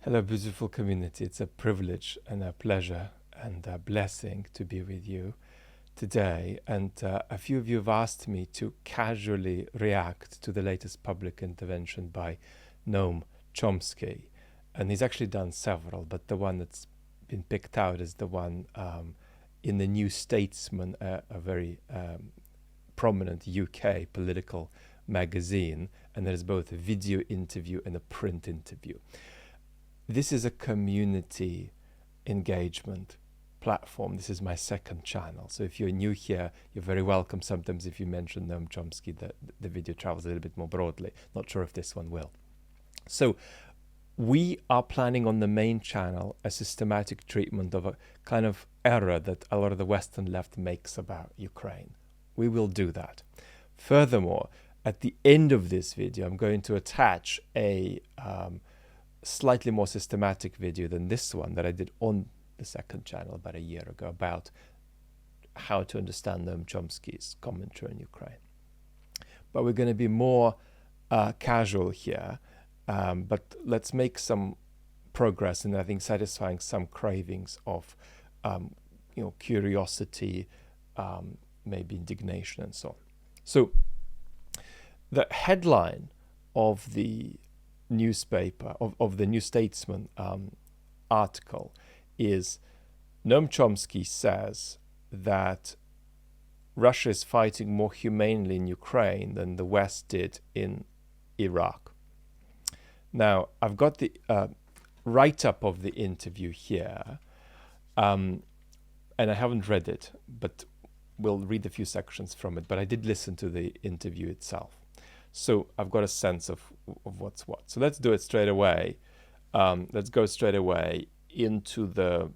Hello, beautiful community. It's a privilege and a pleasure and a blessing to be with you today. And a few of you have asked me to casually react to the latest public intervention by Noam Chomsky. And he's actually done several, but the one that's been picked out is the one in the New Statesman, a very prominent UK political magazine. And there is both a video interview and a print interview. This is a community engagement platform. This is my second channel. So if you're new here, you're very welcome. Sometimes if you mention Noam Chomsky, the video travels a little bit more broadly. Not sure if this one will. So we are planning on the main channel a systematic treatment of a kind of error that a lot of the Western left makes about Ukraine. We will do that. Furthermore, at the end of this video, I'm going to attach a slightly more systematic video than this one that I did on the second channel about a year ago about how to understand Noam Chomsky's commentary on Ukraine. But we're going to be more casual here, but let's make some progress in, I think, satisfying some cravings of curiosity, maybe indignation and so on. So the headline of the newspaper, of the New Statesman article is Noam Chomsky says that Russia is fighting more humanely in Ukraine than the West did in Iraq. Now, I've got the write-up of the interview here, and I haven't read it, but we'll read a few sections from it. But I did listen to the interview itself. So I've got a sense of what's what. So let's do it straight away. Let's go straight away into the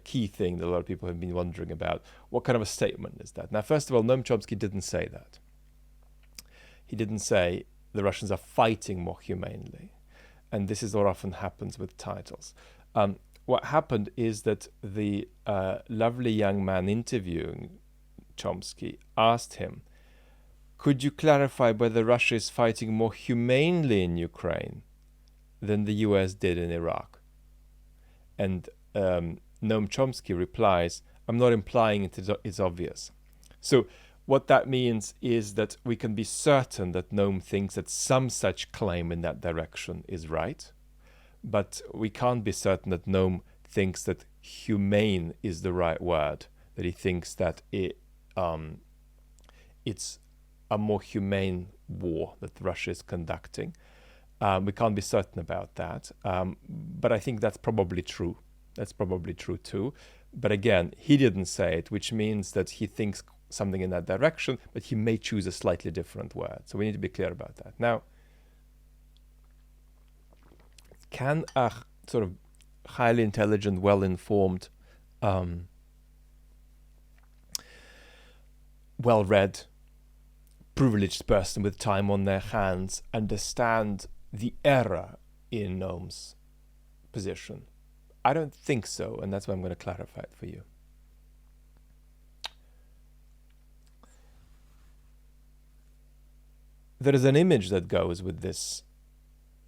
key thing that a lot of people have been wondering about. What kind of a statement is that? Now, first of all, Noam Chomsky didn't say that. He didn't say the Russians are fighting more humanely. And this is what often happens with titles. What happened is that the lovely young man interviewing Chomsky asked him, could you clarify whether Russia is fighting more humanely in Ukraine than the US did in Iraq? And Noam Chomsky replies, I'm not implying it is obvious. So what that means is that we can be certain that Noam thinks that some such claim in that direction is right, but we can't be certain that Noam thinks that humane is the right word, that he thinks that it's a more humane war that Russia is conducting. We can't be certain about that, but I think that's probably true. That's probably true too. But again, he didn't say it, which means that he thinks something in that direction, but he may choose a slightly different word. So we need to be clear about that. Now, can a sort of highly intelligent, well-informed, well-read, privileged person with time on their hands understand the error in Noam's position? I don't think so, and that's why I'm going to clarify it for you. There is an image that goes with this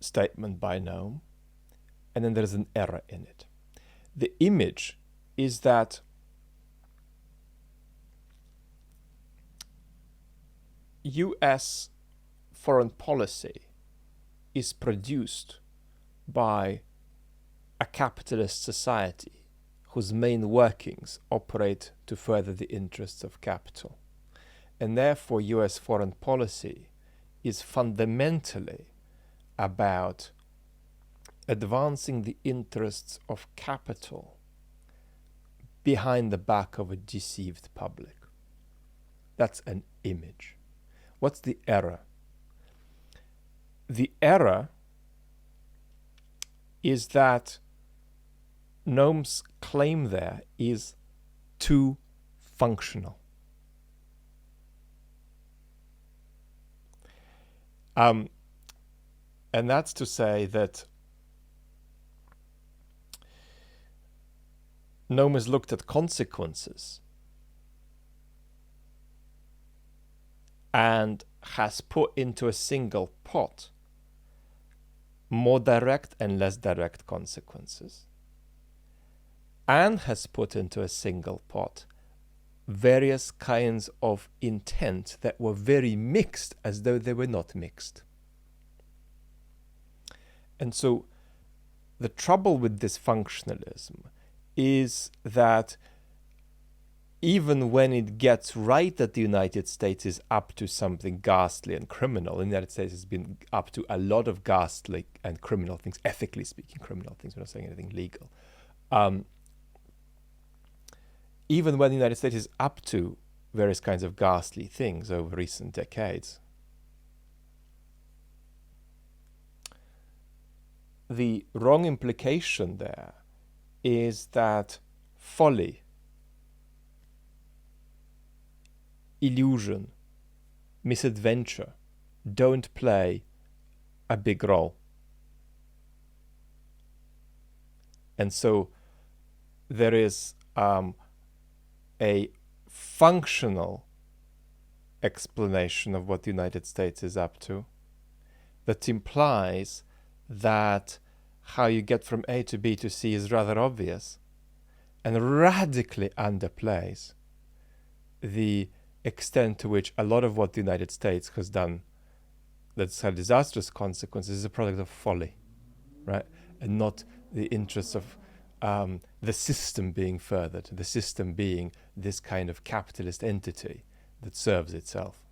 statement by Noam, and then there's an error in it. The image is that US foreign policy is produced by a capitalist society whose main workings operate to further the interests of capital. And therefore, US foreign policy is fundamentally about advancing the interests of capital behind the back of a deceived public. That's an image. What's the error? The error is that Noam's claim there is too functional. And that's to say that Noam has looked at consequences and has put into a single pot more direct and less direct consequences, and has put into a single pot various kinds of intent that were very mixed as though they were not mixed. And so the trouble with this functionalism is that even when it gets right that the United States is up to something ghastly and criminal, the United States has been up to a lot of ghastly and criminal things, ethically speaking, criminal things, we're not saying anything legal. Even when the United States is up to various kinds of ghastly things over recent decades, the wrong implication there is that folly, illusion, misadventure don't play a big role. And so there is a functional explanation of what the United States is up to that implies that how you get from A to B to C is rather obvious and radically underplays the extent to which a lot of what the United States has done that's had disastrous consequences is a product of folly, right? And not the interests of the system being furthered, the system being this kind of capitalist entity that serves itself.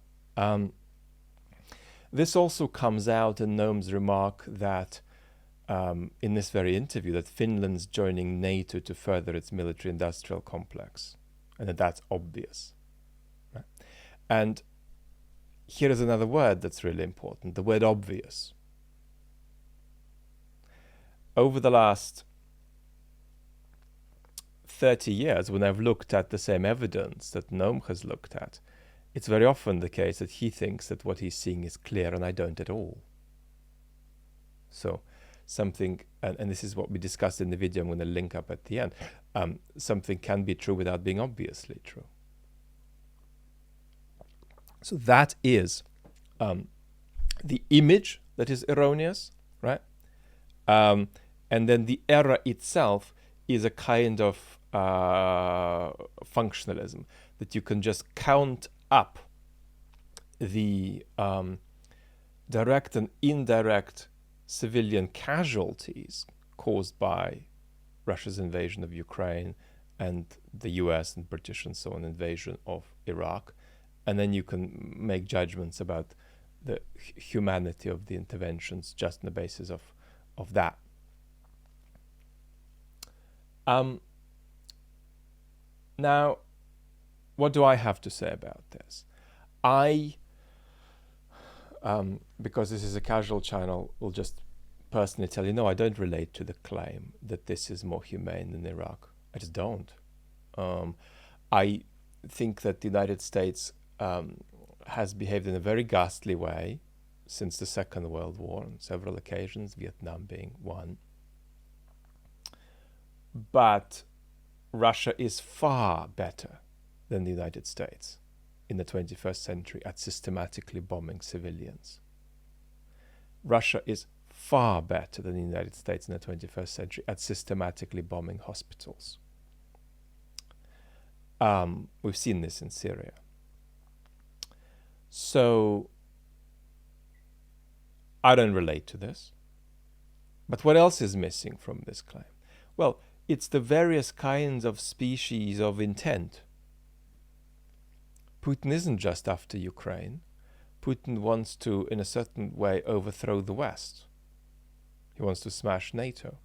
This also comes out in Noam's remark that in this very interview that Finland's joining NATO to further its military-industrial complex, and that that's obvious. Right? And here is another word that's really important, the word obvious. Over the last 30 years, when I've looked at the same evidence that Noam has looked at, it's very often the case that he thinks that what he's seeing is clear and I don't at all. So something, and this is what we discussed in the video I'm going to link up at the end, something can be true without being obviously true. So that is the image that is erroneous, right? And then the error itself is a kind of functionalism, that you can just count up the direct and indirect civilian casualties caused by Russia's invasion of Ukraine and the US and British and so on invasion of Iraq. And then you can make judgments about the humanity of the interventions just on the basis of that. Now, what do I have to say about this? Because this is a casual channel, will just personally tell you, no, I don't relate to the claim that this is more humane than Iraq. I just don't. I think that the United States has behaved in a very ghastly way since the Second World War on several occasions, Vietnam being one. But Russia is far better than the United States in the 21st century at systematically bombing civilians. Russia is far better than the United States in the 21st century at systematically bombing hospitals. We've seen this in Syria. So I don't relate to this. But what else is missing from this claim? Well, it's the various kinds of species of intent. Putin isn't just after Ukraine. Putin wants to, in a certain way, overthrow the West. He wants to smash NATO.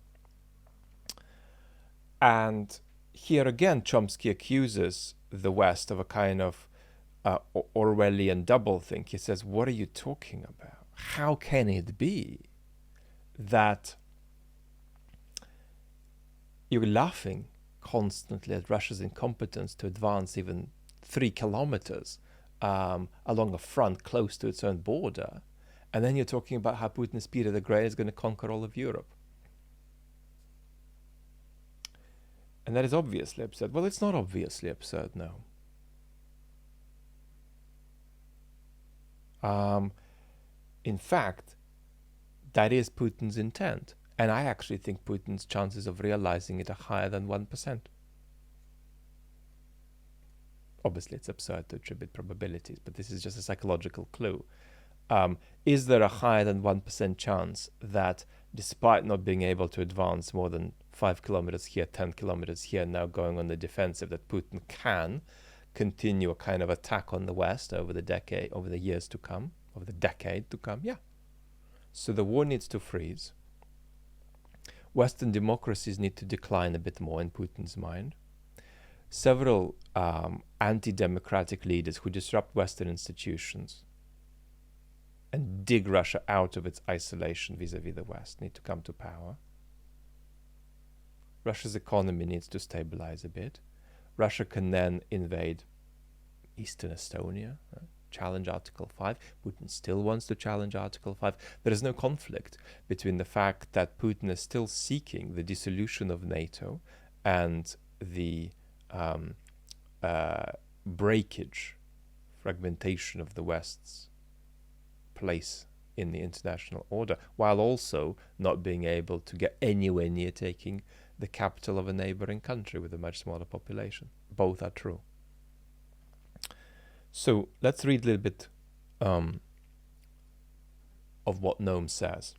And here again, Chomsky accuses the West of a kind of Orwellian doublethink. He says, what are you talking about? How can it be that you're laughing constantly at Russia's incompetence to advance even 3 kilometers along a front close to its own border, and then you're talking about how Putin's Peter the Great is going to conquer all of Europe? And that is obviously absurd. Well, it's not obviously absurd, no. In fact, that is Putin's intent. And I actually think Putin's chances of realizing it are higher than 1%. Obviously, it's absurd to attribute probabilities, but this is just a psychological clue. Is there a higher than 1% chance that despite not being able to advance more than 5 kilometers here, 10 kilometers here, now going on the defensive, that Putin can continue a kind of attack on the West over the decade, over the years to come, over the decade to come? Yeah. So the war needs to freeze. Western democracies need to decline a bit more in Putin's mind. Several anti-democratic leaders who disrupt Western institutions and dig Russia out of its isolation vis-a-vis the West need to come to power. Russia's economy needs to stabilize a bit. Russia can then invade Eastern Estonia, challenge Article 5. Putin still wants to challenge Article 5. There is no conflict between the fact that Putin is still seeking the dissolution of NATO and the breakage, fragmentation of the West's place in the international order, while also not being able to get anywhere near taking the capital of a neighboring country with a much smaller population. Both are true. So let's read a little bit of what Noam says.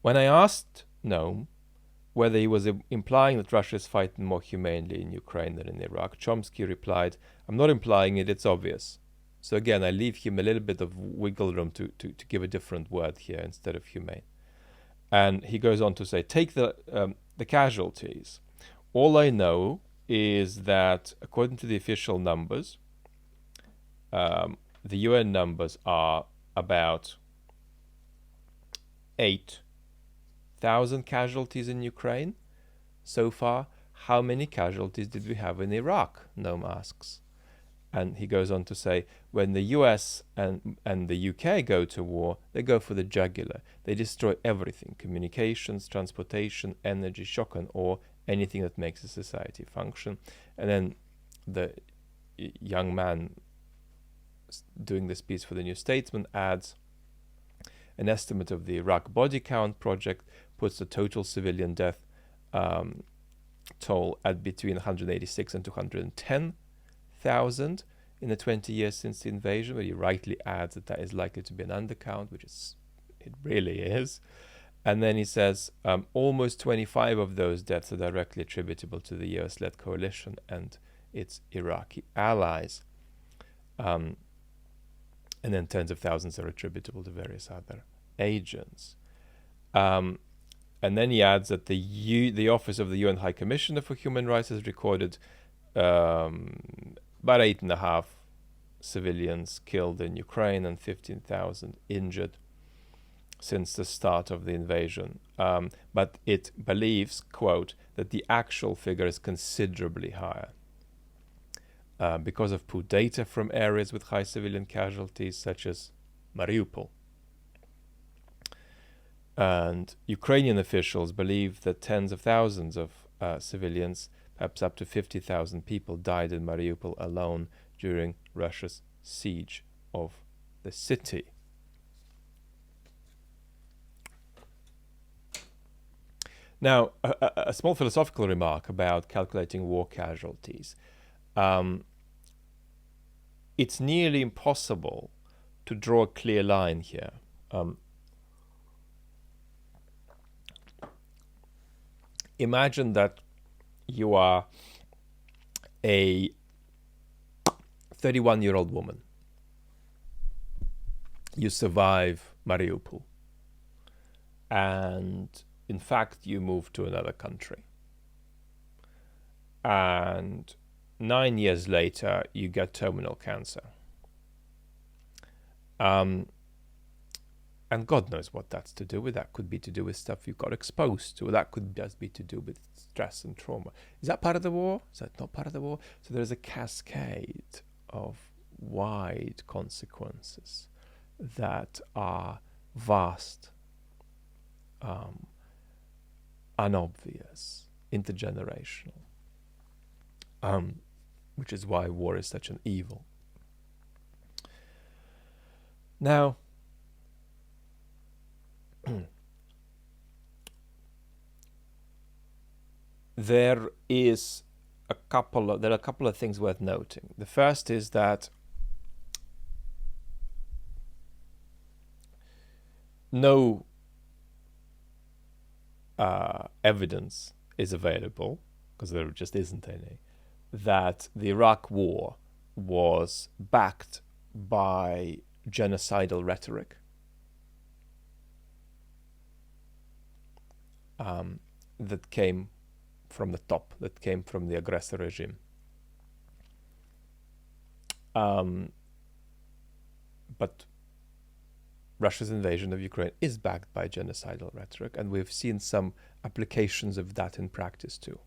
When I asked Noam whether he was implying that Russia is fighting more humanely in Ukraine than in Iraq, Chomsky replied, "I'm not implying it, it's obvious." So again, I leave him a little bit of wiggle room to give a different word here instead of humane. And he goes on to say, take the casualties. All I know is that according to the official numbers, the UN numbers are about 8,000 casualties in Ukraine so far. How many casualties did we have in Iraq? Noam asks. And he goes on to say, when the US and the UK go to war, they go for the jugular. They destroy everything: communications, transportation, energy, shock and awe, anything that makes a society function. And then the young man doing this piece for the New Statesman adds, an estimate of the Iraq body count project puts the total civilian death toll at between 186 and 210,000 in the 20 years since the invasion, but he rightly adds that that is likely to be an undercount, which it really is. And then he says almost 25 of those deaths are directly attributable to the US-led coalition and its Iraqi allies. And then tens of thousands are attributable to various other agents. And then he adds that the Office of the UN High Commissioner for Human Rights has recorded about 8.5 civilians killed in Ukraine and 15,000 injured since the start of the invasion. But it believes, quote, that the actual figure is considerably higher because of poor data from areas with high civilian casualties, such as Mariupol. And Ukrainian officials believe that tens of thousands of civilians, perhaps up to 50,000 people, died in Mariupol alone during Russia's siege of the city. Now, a small philosophical remark about calculating war casualties. It's nearly impossible to draw a clear line here. Imagine that you are a 31-year-old woman. You survive Mariupol. And in fact, you move to another country. And 9 years later, you get terminal cancer. And God knows what that's to do with. That could be to do with stuff you got exposed to. That could just be to do with stress and trauma. Is that part of the war? Is that not part of the war? So there's a cascade of wide consequences that are vast, unobvious, intergenerational, which is why war is such an evil. Now, there are a couple of things worth noting. The first is that no evidence is available, because there just isn't any, that the Iraq War was backed by genocidal rhetoric. That came from the top, that came from the aggressor regime. But Russia's invasion of Ukraine is backed by genocidal rhetoric, and we've seen some applications of that in practice too.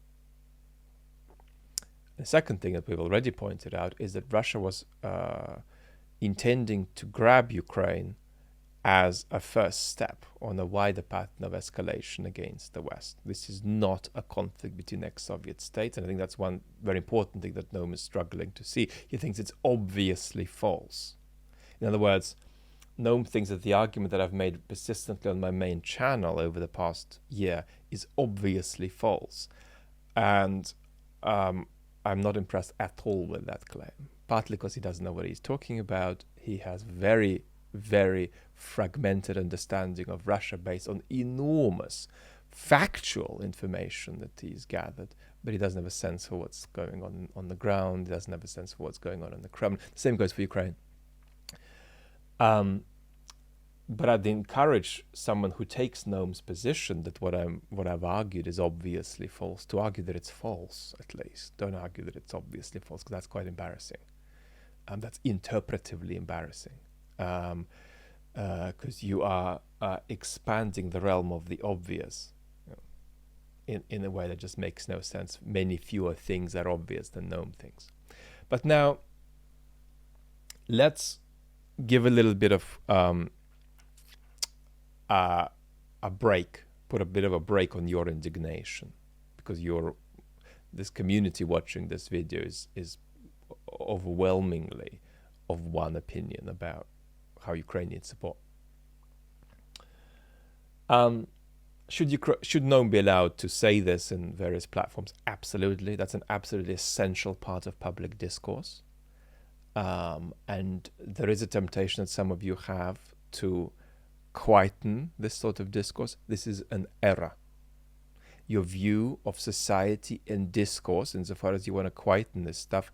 The second thing that we've already pointed out is that Russia was intending to grab Ukraine as a first step on a wider pattern of escalation against the West. This is not a conflict between ex-Soviet states, and I think that's one very important thing that Noam is struggling to see. He thinks it's obviously false. In other words, Noam thinks that the argument that I've made persistently on my main channel over the past year is obviously false. And I'm not impressed at all with that claim, partly because he doesn't know what he's talking about. He has very, very fragmented understanding of Russia based on enormous factual information that he's gathered, but he doesn't have a sense for what's going on the ground. He doesn't have a sense for what's going on in the Kremlin. The same goes for Ukraine. But I'd encourage someone who takes Noam's position that what I've argued is obviously false to argue that it's false, at least. Don't argue that it's obviously false, because that's quite embarrassing. That's interpretively embarrassing, because you are expanding the realm of the obvious, in a way that just makes no sense. Many fewer things are obvious than Noam thinks. But now, let's give a little bit of a break, put a bit of a break on your indignation, because this community watching this video is overwhelmingly of one opinion about how Ukraine needs support. Should Noam be allowed to say this in various platforms? Absolutely. That's an absolutely essential part of public discourse. And there is a temptation that some of you have to quieten this sort of discourse. This is an error. Your view of society and discourse, insofar as you want to quieten this stuff,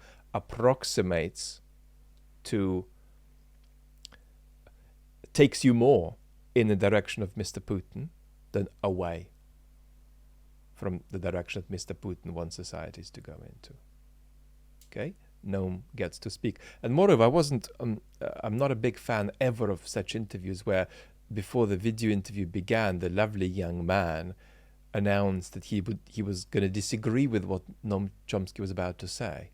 takes you more in the direction of Mr. Putin than away from the direction that Mr. Putin wants societies to go into. Okay? Noam gets to speak. And moreover, I'm not a big fan ever of such interviews where, before the video interview began, the lovely young man announced that he was going to disagree with what Noam Chomsky was about to say.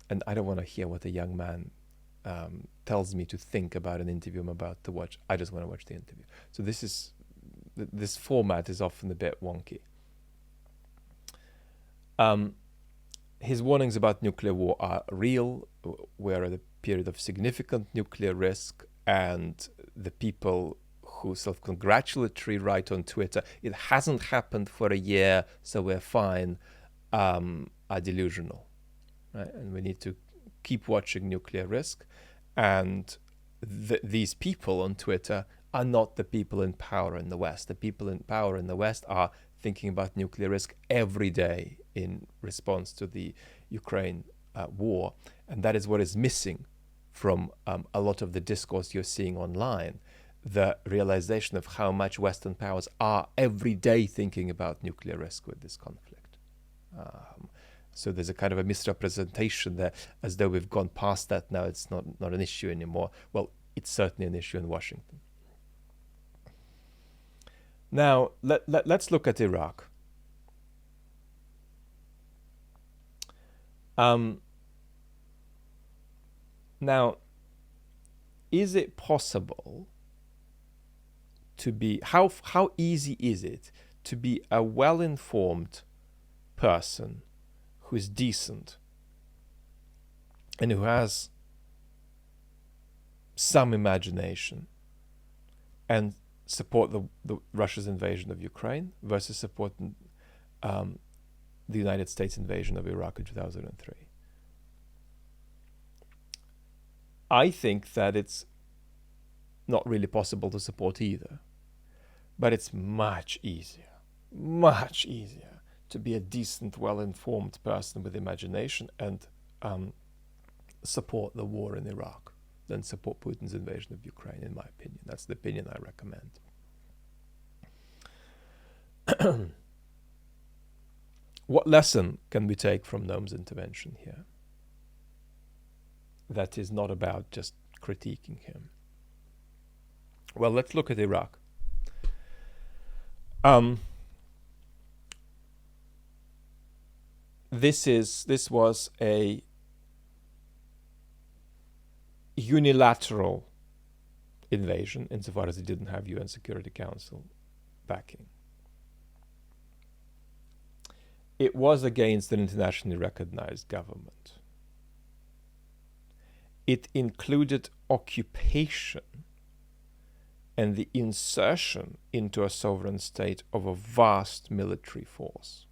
And I don't want to hear what a young man tells me to think about an interview I'm about to watch. I just want to watch the interview. So this format is often a bit wonky. His warnings about nuclear war are real. We're at a period of significant nuclear risk, and the people who self-congratulatory write on Twitter, "It hasn't happened for a year, so we're fine," are delusional. Right? And we need to keep watching nuclear risk. And these people on Twitter are not the people in power in the West. The people in power in the West are thinking about nuclear risk every day in response to the Ukraine war. And that is what is missing from a lot of the discourse you're seeing online. The realization of how much Western powers are every day thinking about nuclear risk with this conflict. So there's a kind of a misrepresentation there, as though we've gone past that now. It's not an issue anymore. Well, it's certainly an issue in Washington. Now, let's look at Iraq. Now, is it possible to be, how easy is it to be a well-informed person who is decent and who has some imagination and support the Russia's invasion of Ukraine versus supporting the United States invasion of Iraq in 2003. I think that it's not really possible to support either, but it's much easier to be a decent, well-informed person with imagination and support the war in Iraq than support Putin's invasion of Ukraine, in my opinion. That's the opinion I recommend. What lesson can we take from Noam's intervention here? That is not about just critiquing him. Well, let's look at Iraq. This was a unilateral invasion insofar as it didn't have UN Security Council backing. It was against an internationally recognized government. It included occupation and the insertion into a sovereign state of a vast military force.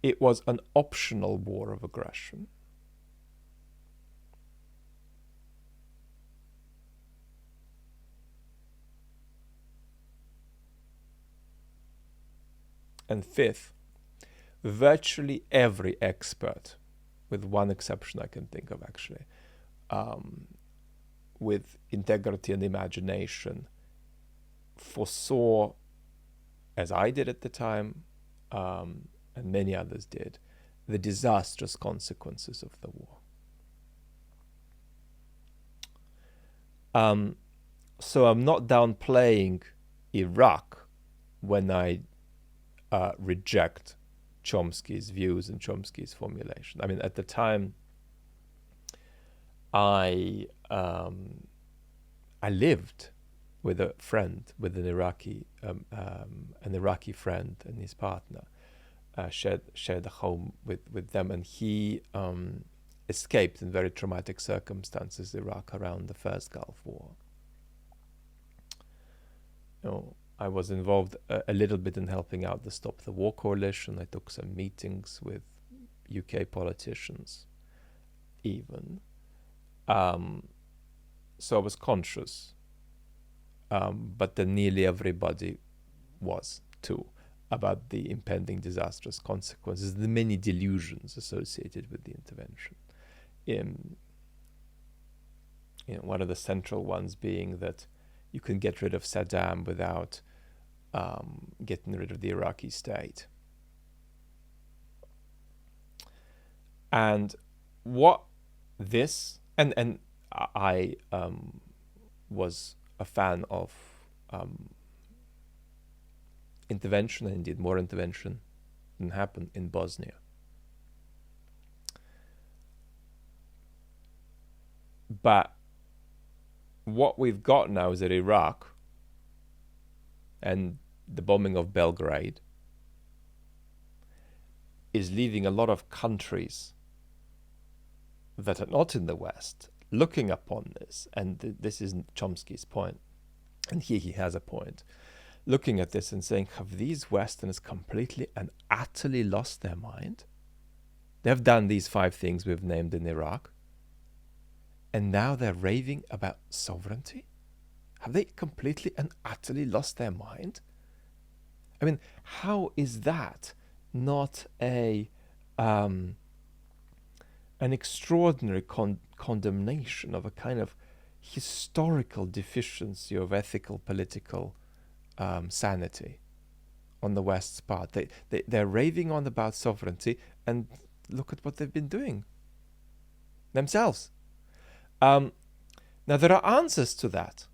It was an optional war of aggression. And fifth, virtually every expert, with one exception I can think of actually, with integrity and imagination, foresaw, as I did at the time, and many others did, the disastrous consequences of the war. So I'm not downplaying Iraq when I reject Chomsky's views and Chomsky's formulation. I mean, at the time, I lived with a friend, with an Iraqi friend and his partner, shared a home with them, and he escaped in very traumatic circumstances Iraq around the first Gulf War. You know, I was involved a little bit in helping out the Stop the War coalition. I took some meetings with UK politicians, even. So I was conscious, but then nearly everybody was too, about the impending disastrous consequences, the many delusions associated with the intervention. One of the central ones being that you can get rid of Saddam without getting rid of the Iraqi state. And what this, and I was a fan of intervention, and indeed more intervention than happened in Bosnia. But what we've got now is that Iraq and the bombing of Belgrade is leaving a lot of countries that are not in the West looking upon this, and this is Chomsky's point, and here he has a point, looking at this and saying, have these Westerners completely and utterly lost their mind? They've done these 5 things we've named in Iraq, and now they're raving about sovereignty? Have they completely and utterly lost their mind? I mean, how is that not an extraordinary condemnation of a kind of historical deficiency of ethical, political sanity on the West's part? They're raving on about sovereignty, and look at what they've been doing themselves. Now, there are answers to that,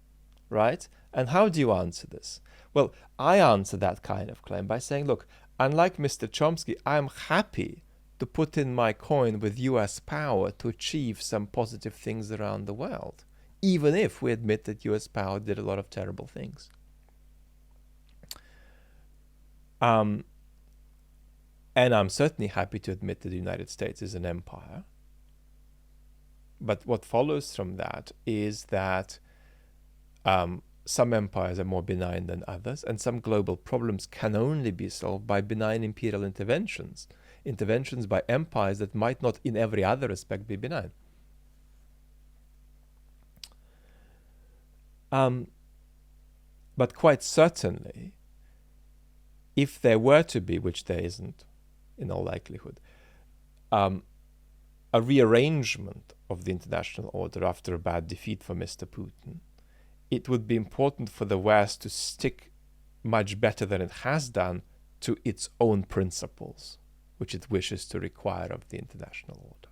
right? And how do you answer this? Well, I answer that kind of claim by saying, look, unlike Mr. Chomsky, I'm happy to put in my coin with US power to achieve some positive things around the world, even if we admit that US power did a lot of terrible things. And I'm certainly happy to admit that the United States is an empire. But what follows from that is that some empires are more benign than others, and some global problems can only be solved by benign imperial interventions by empires that might not in every other respect be benign. But quite certainly, if there were to be, which there isn't in all likelihood, a rearrangement of the international order after a bad defeat for Mr. Putin, it would be important for the West to stick much better than it has done to its own principles, which it wishes to require of the international order.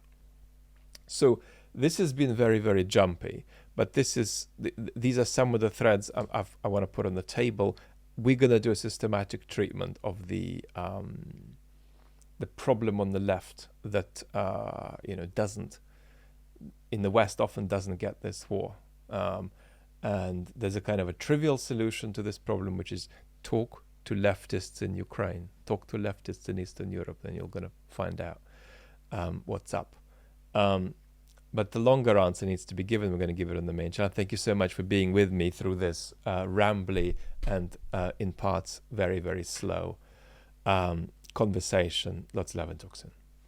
So this has been very, very jumpy, but these are some of the threads I want to put on the table. We're going to do a systematic treatment of the problem on the left that doesn't, in the West, often doesn't get this war. And there's a kind of a trivial solution to this problem, which is talk to leftists in Ukraine, talk to leftists in Eastern Europe, and you're going to find out what's up. But the longer answer needs to be given. We're going to give it on the main channel. Thank you so much for being with me through this rambly and in parts very, very slow conversation. Lots of love and talk soon.